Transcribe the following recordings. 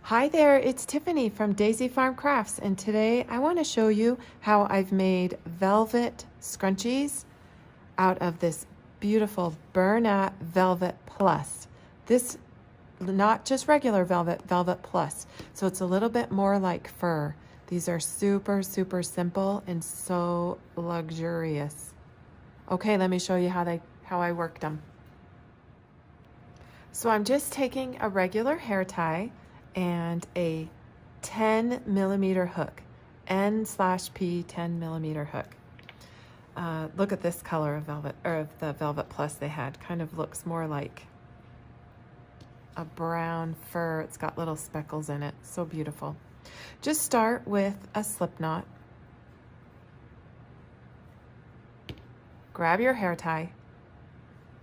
Hi there, it's Tiffany from Daisy Farm Crafts, and today I want to show you how I've made velvet scrunchies out of this beautiful Bernat Velvet Plus. This, not just regular velvet, Velvet Plus, so it's a little bit more like fur. These are super, super simple and so luxurious. Okay, let me show you how I worked them. So I'm just taking a regular hair tie and a 10mm hook, N/P 10mm hook. Look at this color of velvet, or of the Velvet Plus they had. Kind of looks more like a brown fur. It's got little speckles in it. So beautiful. Just start with a slip knot. Grab your hair tie,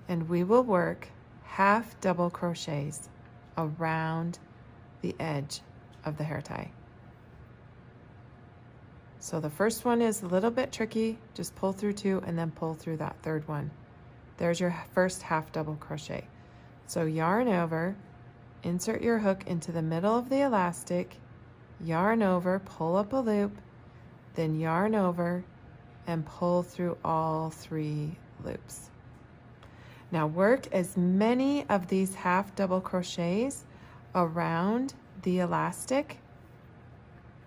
and we will work half double crochets around the edge of the hair tie. So the first one is a little bit tricky. Just pull through two and then pull through that third one. There's your first half double crochet. So yarn over, insert your hook into the middle of the elastic, yarn over, pull up a loop, then yarn over and pull through all 3 loops. Now work as many of these half double crochets around the elastic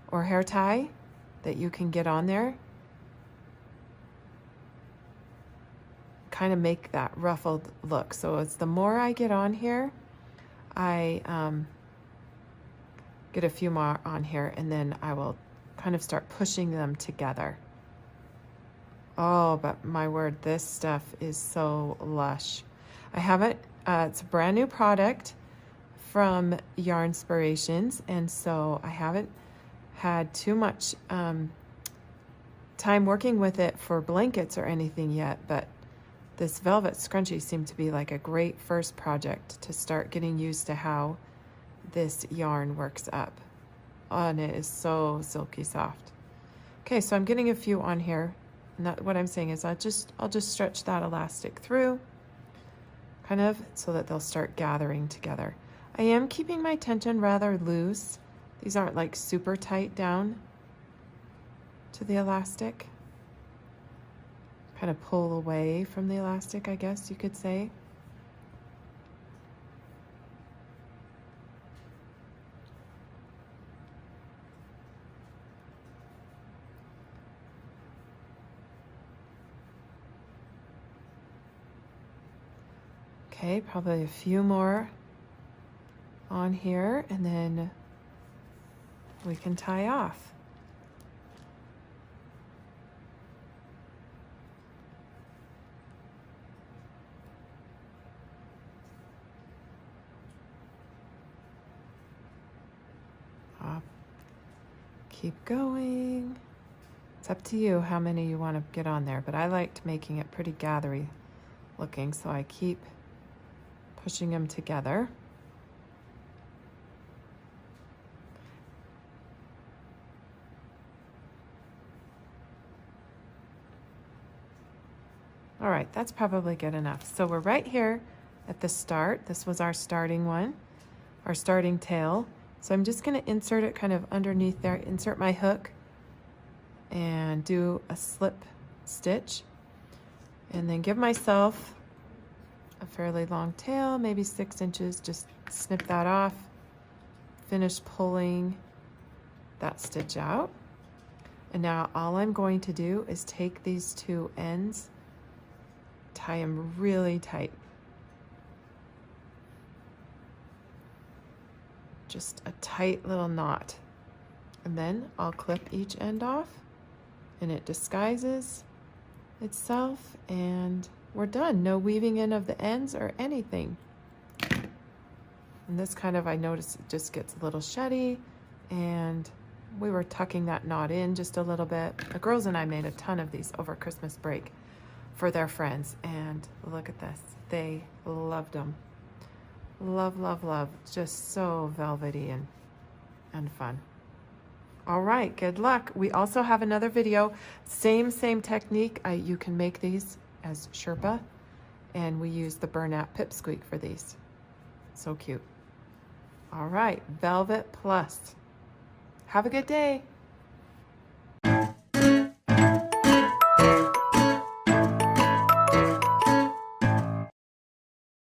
or hair tie that you can get on there. Kind of make that ruffled look. So it's the more I get on here, I get a few more on here, and then I will kind of start pushing them together. Oh, but my word, this stuff is so lush. I haven't, it's a brand new product from Yarnspirations, and so I haven't had too much time working with it for blankets or anything yet, but this velvet scrunchie seemed to be like a great first project to start getting used to how this yarn works up. Oh, and it is so silky soft. Okay, so I'm getting a few on here. And what I'm saying is I'll just stretch that elastic through, kind of so that they'll start gathering together. I am keeping my tension rather loose. These aren't like super tight down to the elastic. Kind of pull away from the elastic, I guess you could say. Okay, probably a few more on here, and then we can tie off. Keep going. It's up to you how many you want to get on there, but I liked making it pretty gathery looking, so I keep pushing them together. All right, that's probably good enough. So we're right here at the start. This was our starting one, our starting tail. So I'm just gonna insert it kind of underneath there, insert my hook and do a slip stitch, and then give myself a fairly long tail, maybe 6 inches, just snip that off, finish pulling that stitch out. And now all I'm going to do is take these 2 ends, tie them really tight. Just a tight little knot. And then I'll clip each end off, and it disguises itself, and we're done. No weaving in of the ends or anything. And this kind of, I notice it just gets a little sheddy, and we were tucking that knot in just a little bit. The girls and I made a ton of these over Christmas break for their friends, and look at this. They loved them. Love, love, love. Just so velvety and fun. All right, good luck. We also have another video, same technique. You can make these as Sherpa, and we use the Bernat pipsqueak for these. So cute. All right, Velvet Plus. Have a good day.